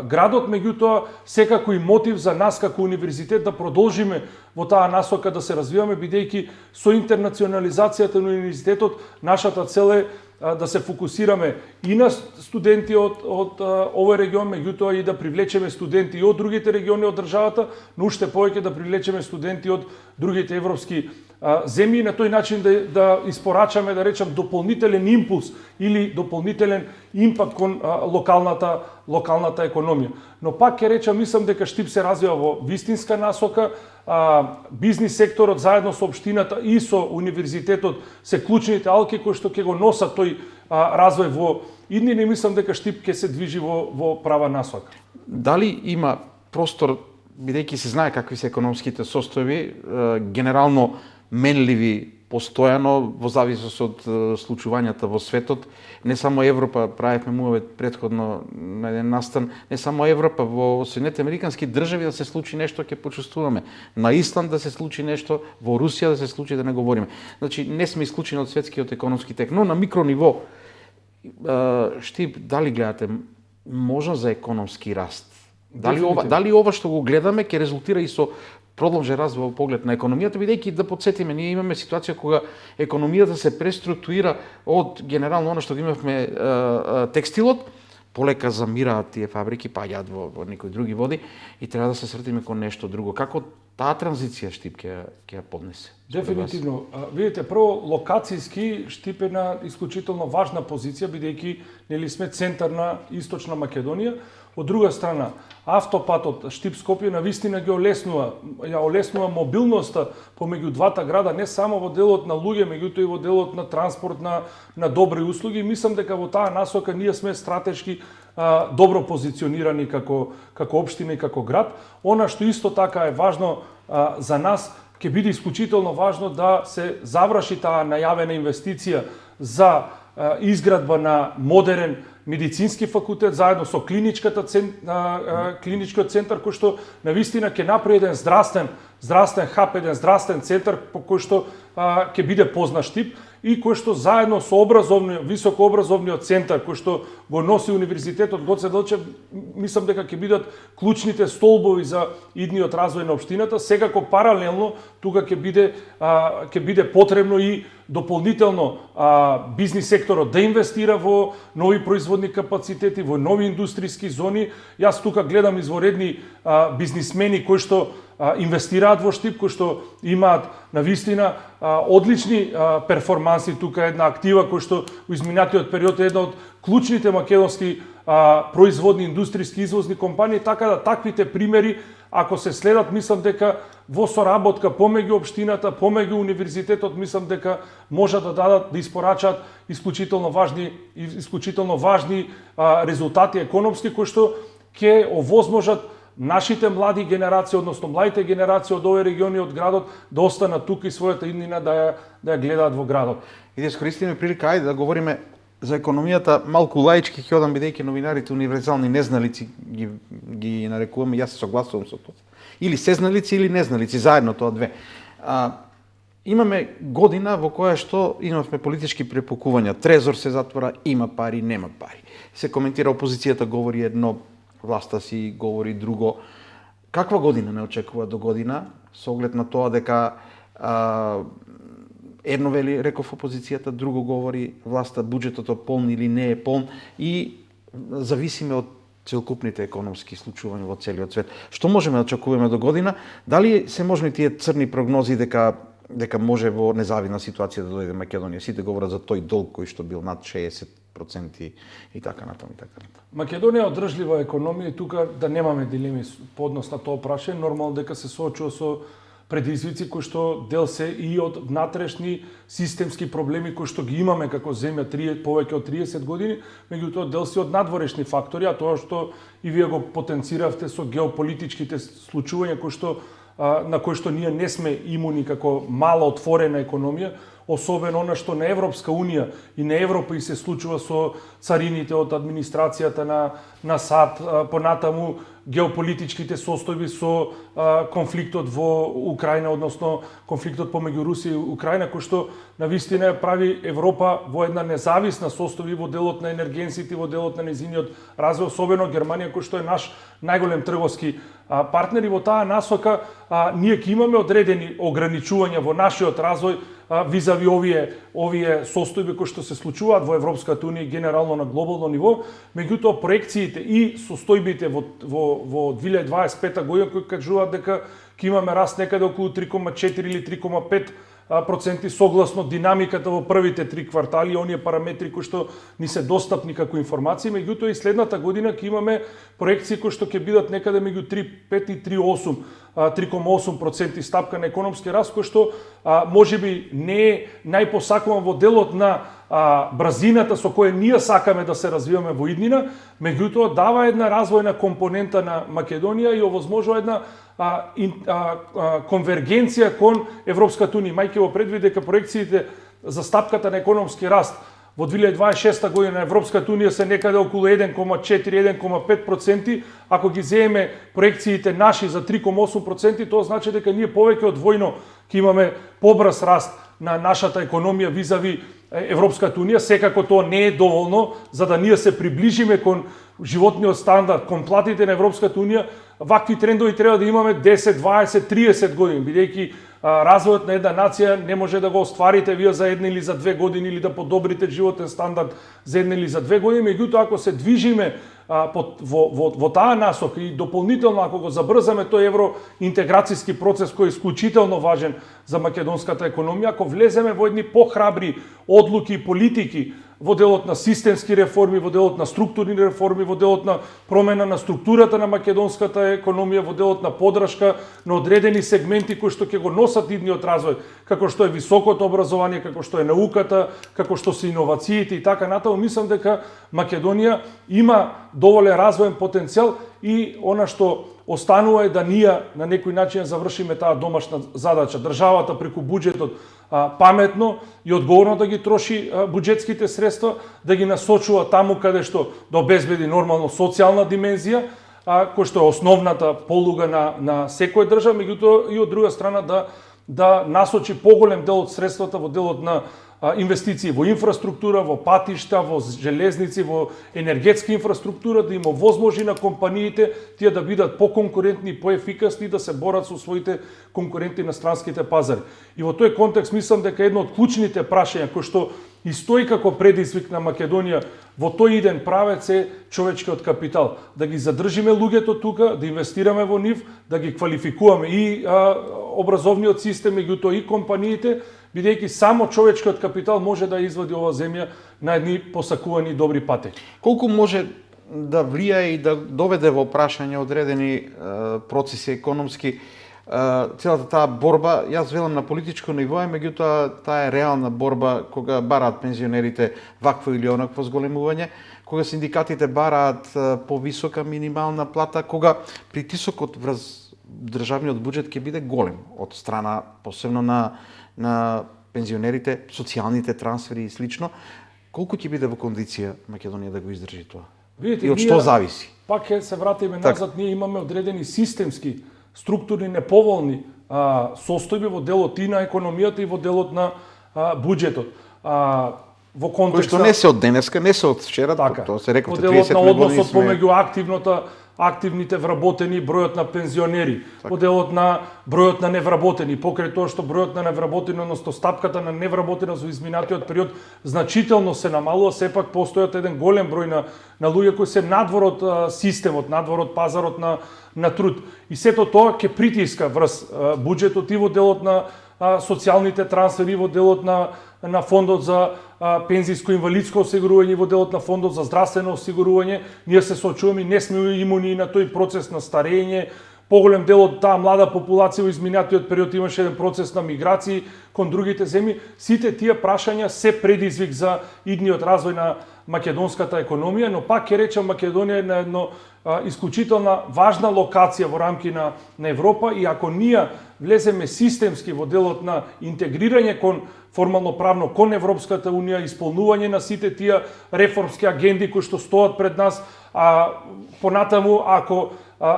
[SPEAKER 2] градот, меѓутоа секако и мотив за нас како универзитет да продолжиме во таа насока да се развиваме, бидејќи со интернационализацијата на универзитетот нашата цел е да се фокусираме и на студенти од овој регион, меѓутоа и да привлечеме студенти и од другите региони од државата, но уште повеќе да привлечеме студенти од другите европски земји и на тој начин да испорачаме, да речам, дополнителен импулс или дополнителен импакт кон локалната економија. Но пак ќе речам, мислам дека Штип се развива во вистинска насока, бизнис секторот заедно со општината и со универзитетот се клучните алки кои што ќе го носат тој развој во иднини, мислам дека Штип ќе се движи во права насока.
[SPEAKER 1] Дали има простор, бидејќи се знае какви се економските состојби, генерално менливи постојано во зависност од случувањата во светот, не само Европа, правевме муавет предходно на еден настан, не само Европа, во Соединените американски држави да се случи нешто ќе почувствуваме. На Исланд да се случи нешто, во Русија да се случи, да не говориме. Значи не сме исклучени од светскиот економски тек, но на микрониво Штип, дали гледате можност за економски раст? Дали ова што го гледаме ќе резултира и со продолжен развој во поглед на економијата, бидејќи да подсетиме, ние имаме ситуација кога економијата се преструктурира од генерално она што го имавме текстилот, полека замираат тие фабрики, паѓаат во некои други води и треба да се сретиме кон нешто друго. Како таа транзиција Штип ќе ја поднесе?
[SPEAKER 2] Дефинитивно. Видите, прво локацијски Штип е на исклучително важна позиција, бидејќи нели сме центар на Источна Македонија. Од друга страна, автопатот Штип-Скопје навистина ги олеснува мобилноста помеѓу двата града, не само во делот на луѓе, меѓутоа и во делот на транспорт, на добри услуги. Мислам дека во таа насока ние сме стратешки добро позиционирани како општина и како град. Она што исто така е важно за нас, ќе биде исклучително важно да се заврши таа најавена инвестиција за изградба на модерен медицински факултет заедно со клиничкиот центар кој што навистина ќе направи еден здравствен хаб, еден здравствен центар по кој што ќе биде познат Штип и кој што заедно со високообразовниот центар кој што го носи универзитетот Гоце Делчев, мислам дека ќе бидат клучните столбови за идниот развој на општината. Секако паралелно тука ќе биде потребно и дополнително бизнис секторот да инвестира во нови производни капацитети, во нови индустријски зони. Јас тука гледам изворедни бизнисмени кои што инвестираат во Штип, кои што имаат навистина одлични перформанси. Тука е една актива кој што во изминатиот период е една од клучните македонски производни индустријски извозни компании, така да таквите примери ако се следат, мислам дека во соработка помеѓу општината, помеѓу универзитетот, мислам дека можат да испорачаат исклучително важни резултати економски кои што ќе овозможат нашите млади генерации, односно младите генерации од овој региони од градот да останат тука и својата иднина да ја гледаат во градот.
[SPEAKER 1] И да искористиме прилика, ајде да говориме за економијата, малку лаички ќе одам, бидејќи новинарите универзални незналици ги нарекуваме, јас се согласувам со тоа. Или сезналици или незналици, заедно тоа две. Имаме година во која што имавме политички препукувања. Трезор се затвора, има пари, нема пари. Се коментира, опозицијата говори едно, власта си говори друго. Каква година не очекува до година, со оглед на тоа дека едно вели, реков опозицијата, друго говори власта, буџетот е полн или не е полн и зависиме од целокупните економски случувања во целиот свет. Што можеме да очекуваме до година? Дали се можни тие црни прогнози дека може во незавидна ситуација да дојде Македонија? Сите говорат за тој долг кој што бил над 60% и така натаму.
[SPEAKER 2] Македонија е одржлива економија и тука да немаме дилеми по однос на тоа прашање, нормално дека се соочува со предизвици кои што дел се и од внатрешни системски проблеми кои што ги имаме како земја повеќе од 30 години, меѓутоа дел се од надворешни фактори, а тоа што и вие го потенциравте со геополитичките случувања на кои што ние не сме имуни како мала отворена економија, особено она што на Европска Унија и на Европа и се случува со царините од администрацијата на САД, понатаму геополитичките состојби со конфликтот во Украина, односно конфликтот помеѓу Русија и Украина, кој што навистина прави Европа во една независна состојба во делот на енергенсите, во делот на нејзиниот развој, особено Германија, кој што е наш најголем трговски партнер. И во таа насока ние ќе имаме одредени ограничувања во нашиот развој визави овие состојби кои што се случуваат во Европската унија и генерално на глобално ниво. Меѓутоа проекциите и состојбите во 2025 година кои кажуваат дека ќе имаме раст некаде околу 3,4 или 3,5% согласно динамиката во првите 3 квартали, оние параметри кои што ни се достапни како информации, меѓутоа и следната година ќе имаме проекции кои што ќе бидат некаде меѓу 3,5 и 3,8% стапка на економски раст, кој што можеби не е најпосакуван во делот на брзината со која ние сакаме да се развиваме во иднина, меѓутоа дава една развојна компонента на Македонија и овозможува една конвергенција кон Европската унија, мајќи во предвид дека проекциите за стапката на економски раст во 2026 година на Европската унија се некаде околу 1,4-1,5%, ако ги земеме проекциите наши за 3,8%, тоа значи дека ние повеќе од двојно ќе имаме побрз раст на нашата економија визави Европската унија. Секако тоа не е доволно за да ние се приближиме кон животниот стандард, кон платите на Европската унија. Вакви трендови треба да имаме 10, 20, 30 години, бидејќи развојот на една нација не може да го остварите вие за една или за 2 години или да подобрите животен стандард за една или за 2 години, меѓутоа ако се движиме во таа насока и дополнително ако го забрзаме тој евроинтеграцијски процес кој е исклучително важен за македонската економија, ако влеземе во едни похрабри одлуки и политики во делот на системски реформи, во делот на структурни реформи, во делот на промена на структурата на македонската економија, во делот на поддршка на одредени сегменти кои што ќе го носат идниот развој, како што е високото образование, како што е науката, како што се иновациите и така натаму, мислам дека Македонија има доволен развоен потенцијал и она што останува е да ние на некој начин завршиме таа домашна задача. Државата преку буџетот паметно и одговорно да ги троши буџетските средства, да ги насочува таму каде што да обезбеди нормално социјална димензија, кој што е основната полуга на секоја држава, меѓутоа и од друга страна да насочи поголем дел од средствата во делот на инвестиции во инфраструктура, во патишта, во железници, во енергетска инфраструктура, да им овозможи на компаниите тие да бидат поконкурентни и поефикасни, да се борат со своите конкуренти на странските пазари. И во тој контекст мислам дека едно од клучните прашања кои што и стои како предизвик на Македонија во тој иден правец е човечкиот капитал. Да ги задржиме луѓето тука, да инвестираме во нив, да ги квалификуваме и образовниот систем, меѓутоа и компаниите, бидејќи само човечкиот капитал може да извади оваа земја на едни посакувани добри пати.
[SPEAKER 1] Колку може да влијае и да доведе во прашање одредени процеси економски целата таа борба, јас велам на политичко ниво, меѓутоа таа е реална борба кога бараат пензионерите вакво или онакво зголемување, кога синдикатите бараат повисока минимална плата, кога притисокот врз државниот буџет ќе биде голем од страна посебно на пензионерите, социјалните трансфери и слично. Колку ќе биде во кондиција Македонија да го издржи тоа?
[SPEAKER 2] Видите,
[SPEAKER 1] и од што зависи?
[SPEAKER 2] Пак ќе се вратиме назад, ние имаме одредени системски, структурни неповолни состојби во делот и на економијата и во делот на буџетот. Во контекст
[SPEAKER 1] кои што не се од денеска, не се од вчера, тоа се рековте 30 години.
[SPEAKER 2] Во делот на односот помеѓу активните вработени, бројот на пензионери, во делот на бројот на невработени, покрај тоа што бројот на невработени, односно стапката на невработеност во изминатиот период значително се намалува, сепак постојат еден голем број на луѓе кои се надвор од системот, надвор од пазарот на труд. И сето тоа ќе притиска врз буџетот и во делот на социјалните трансфери, во делот на фондот за пензиско инвалидско осигурување, во делот на фондот за здравствено осигурување. Ние се соочуваме и не сме имуни на тој процес на старење. Поголем дел од таа млада популација во изминатиот период имаше еден процес на миграции кон другите земји. Сите тие прашања се предизвик за идниот развој на македонската економија, но пак ќе речам Македонија е на едно исклучителна важна локација во рамки на Европа и ако ние влеземе системски во делот на интегрирање кон формално правно кон Европската унија, исполнување на сите тие реформски агенди кои што стоат пред нас, понатаму ако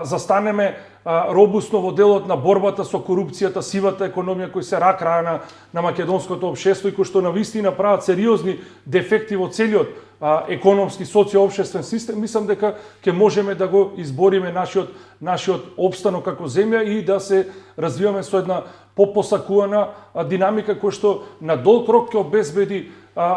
[SPEAKER 2] застанеме робусно во делот на борбата со корупцијата, сивата економија кој се рак рана на македонското општество и кој што навистина прават сериозни дефекти во целиот економски социјоопштествен систем, мислам дека ќе можеме да го избориме нашиот опстанок како земја и да се развиваме со една попосакувана динамика кој што на долг рок ќе обезбеди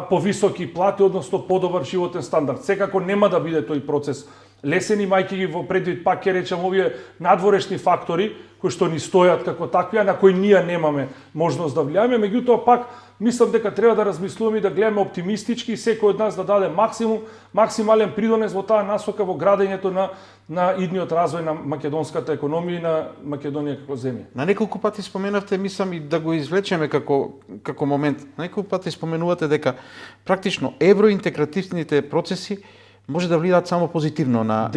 [SPEAKER 2] повисоки плати, односно подобар животен стандард. Секако нема да биде тој процес лесен, имајќи ги во предвид, пак ќе речам, овие надворешни фактори кои што ни стојат како такви, а на кои ние немаме можност да влијаме. Меѓутоа пак мислам дека треба да размислуваме и да гледаме оптимистички и секој од нас да даде максимален придонес во таа насока во градењето на идниот развој на македонската економија и на Македонија како земја.
[SPEAKER 1] На неколку пати споменавте, мислам и да го извлечеме како момент. На неколку пати споменувате дека практично евроинтегративните процеси може да влијаат само позитивно на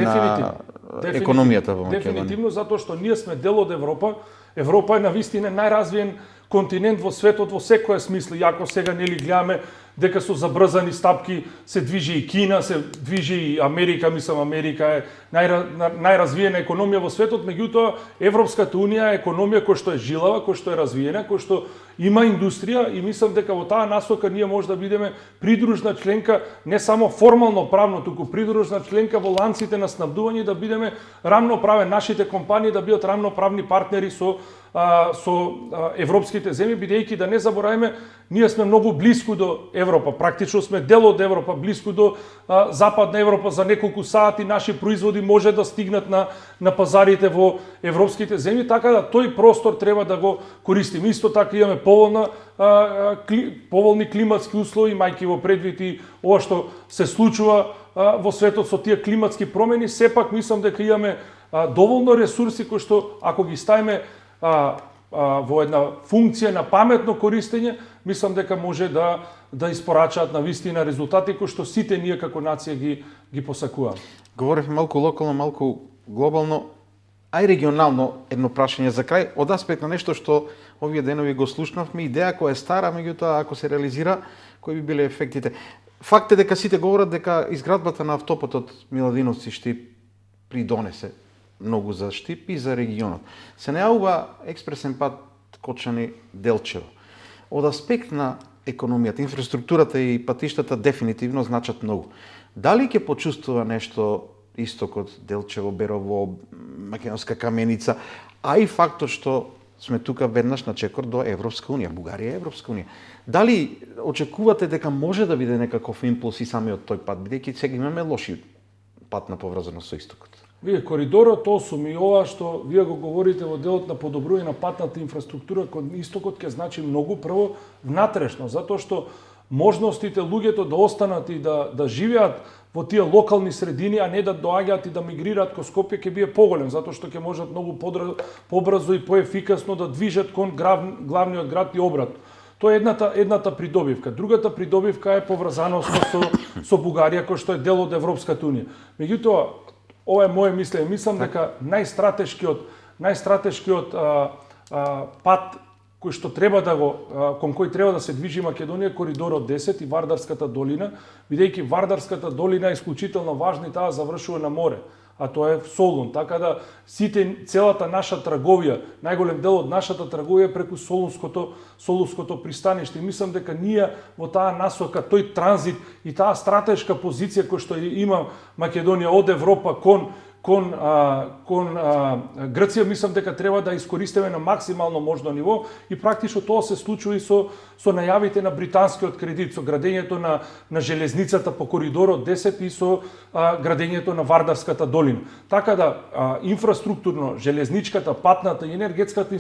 [SPEAKER 1] економијата во Македонија.
[SPEAKER 2] Дефинитивно, затоа што ние сме дел од Европа. Европа е навистина најразвиен континент во светот во секоја смисла. И ако сега нели гледаме дека со забрзани стапки се движи и Кина, се движи и Америка, мислам Америка е најразвиена економија во светот, меѓутоа Европската унија е економија која што е жилава, која што е развиена, која што има индустрија и мислам дека во таа насока ние може да бидеме придружна членка, не само формално правно, туку придружна членка во ланците на снабдување, да бидеме рамноправен, нашите компании да бидат рамноправни партнери со европските земји, бидејќи да не забораваме, ние сме многу блиску до Европа, практично сме дел од Европа, блиску до Западна Европа, за неколку сати наши производи може да стигнат на пазарите во европските земји, така да тој простор треба да го користиме. Исто така имаме поволни климатски услови, мајки во предвид и ова што се случува во светот со тие климатски промени, сепак мислам дека имаме доволно ресурси кои што ако ги ставиме во една функција на паметно користење, мислам дека може да испорачаат навистина резултати кои што сите ние како нација ги посакуваме.
[SPEAKER 1] Говоревме малку локално, малку глобално, а и регионално едно прашање за крај, од аспект на нешто што овие денови го слушнавме, идеја која е стара, меѓутоа ако се реализира, кои би биле ефектите? Факт е дека сите говорат дека изградбата на автопатот Миладиновци Штип придонесе многу за Штип и за регионот. Се најавува експресен пат Кочани-Делчево. Од аспект на економијата, инфраструктурата и патиштата дефинитивно значат многу. Дали ќе почувствува нешто истокот, Делчево, Берово, Македонска Каменица, а и фактот што сме тука веднаш на чекор до Европска унија, Бугарија е Европска унија. Дали очекувате дека може да биде некаков импулс и самиот тој пат, бидејќи сега имаме лоши пат на поврзаност со истокот?
[SPEAKER 2] Вие коридорот 8 и ова што вие го говорите во делот на подобрување на патната инфраструктура кон истокот ќе значи многу прво внатрешно, затоа што можностите луѓето да останат и да живеат во тие локални средини, а не да доаѓаат и да мигрираат кон Скопје, ќе биде поголем, затоа што ќе можат многу побрзо и поефикасно да движат кон главниот град и обратно. Тоа е едната придобивка. Другата придобивка е поврзаноста со Бугарија, кој што е дел од Европската унија. Меѓутоа, ова е моје мислење. Мислам дека најстратешкиот пат кој што треба кон кој треба да се движи Македонија, коридорот 10 и Вардарската долина, бидејќи Вардарската долина е исклучително важна и таа завршува на море, а тоа е Солун. Така да целата наша трговија, најголем дел од нашата трговија е преку Солунското пристаниште. И мислам дека ние во таа насока, тој транзит и таа стратешка позиција која што има Македонија од Европа кон Грција, мислам дека треба да искористиме на максимално можно ниво и практично тоа се случува и со најавите на британскиот кредит, со градењето на железницата по коридорот 10 и со градењето на Вардарската долина. Така да инфраструктурно, железничката, патната и енергетската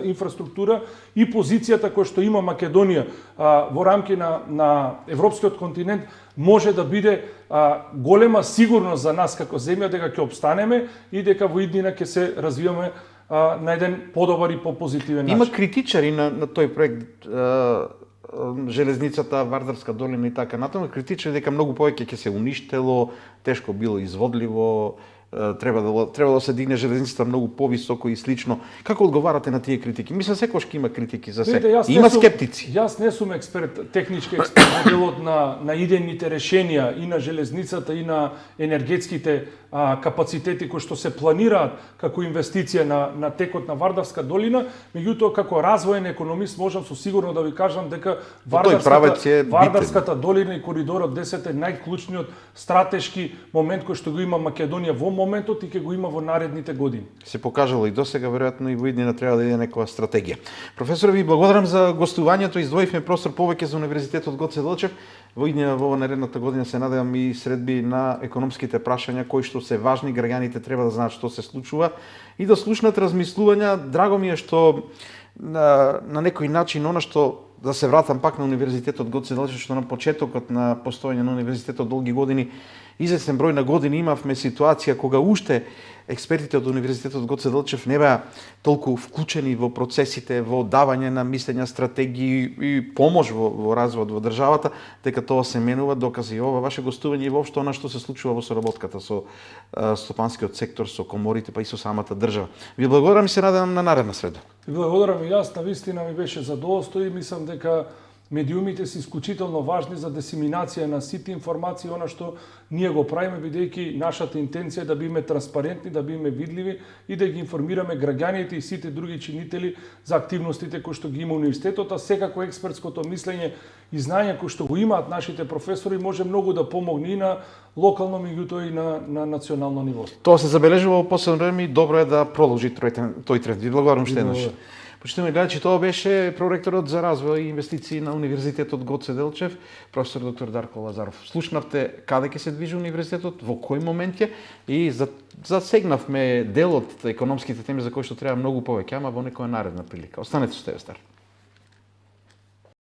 [SPEAKER 2] инфраструктура и позицијата која што има Македонија во рамки на европскиот континент може да биде голема сигурност за нас како земја дека ќе обстанеме и дека во иднина ќе се развиваме на еден подобар и попозитивен начин.
[SPEAKER 1] Има критичари на тој проект, железницата, Вардарска долина и така натаму, критичари дека многу повеќе ќе се уништело, тешко било изводливо, треба да се дигне железницата многу повисоко и слично. Како одговарате на тие критики? Мислам секогаш има критики за се. Има скептици.
[SPEAKER 2] Јас не сум експерт, технички експерт во делот на идејните решенија и на железницата и на енергетските капацитети кои што се планираат како инвестиција на текот на Вардарска долина, меѓутоа како развоен економист можам со сигурно да ви кажам дека Вардарската долина и коридорот 10 е најклучниот стратешки момент кој што го има Македонија во моментот и ќе го има во наредните години.
[SPEAKER 1] Се покажало и досега, веројатно и во иднина треба да иде некоја стратегија. Професор, ви благодарам за гостувањето, издвоивме простор повеќе за Универзитетот Гоце Делчев. Во иднина во наредната година се надевам и средби на економските прашања кои што се важни, граѓаните треба да знаат што се случува и да слушнат размислувања. Драго ми е што на некој начин она што да се вратам пак на Универзитетот Гоце Делчев, што на почетокот на постоење на Универзитетот долги години, известен број на години имавме ситуација кога уште експертите од Универзитетот Гоце Делчев не беа толку вклучени во процесите, во давање на мислења, стратегии и помош во развојот во државата, дека тоа се менува, докази ова ваше гостување и воопшто она што се случува во соработката со стопанскиот сектор, со коморите, па и со самата држава. Ви благодарам и се надевам на наредна среда.
[SPEAKER 2] Ви благодарам и јас, навистина ми беше задоволство и мислам дека медиумите се исклучително важни за дисеминација на сите информации, она што ние го правиме, бидејќи нашата интенција е да биме транспарентни, да биме видливи и да ги информираме граѓаните и сите други чинители за активностите кои што ги има универзитетот, а секако експертското мислење и знаење кои што го имаат нашите професори може многу да помогне и на локално, меѓутоа и на национално ниво.
[SPEAKER 1] Тоа се забележува во последно време и добро е да продолжи тој тренд. Ви благодарам уште еднаш. Почитувани гледачи, тоа беше проректорот за развој и инвестиции на Универзитетот Гоце Делчев, професор доктор Дарко Лазаров. Слушнавте каде ќе се движи универзитетот, во кој момент е и засегнавме дел од економските теми за кои што треба многу повеќе, ама во некоја наредна прилика. Останете со ТВ Стар.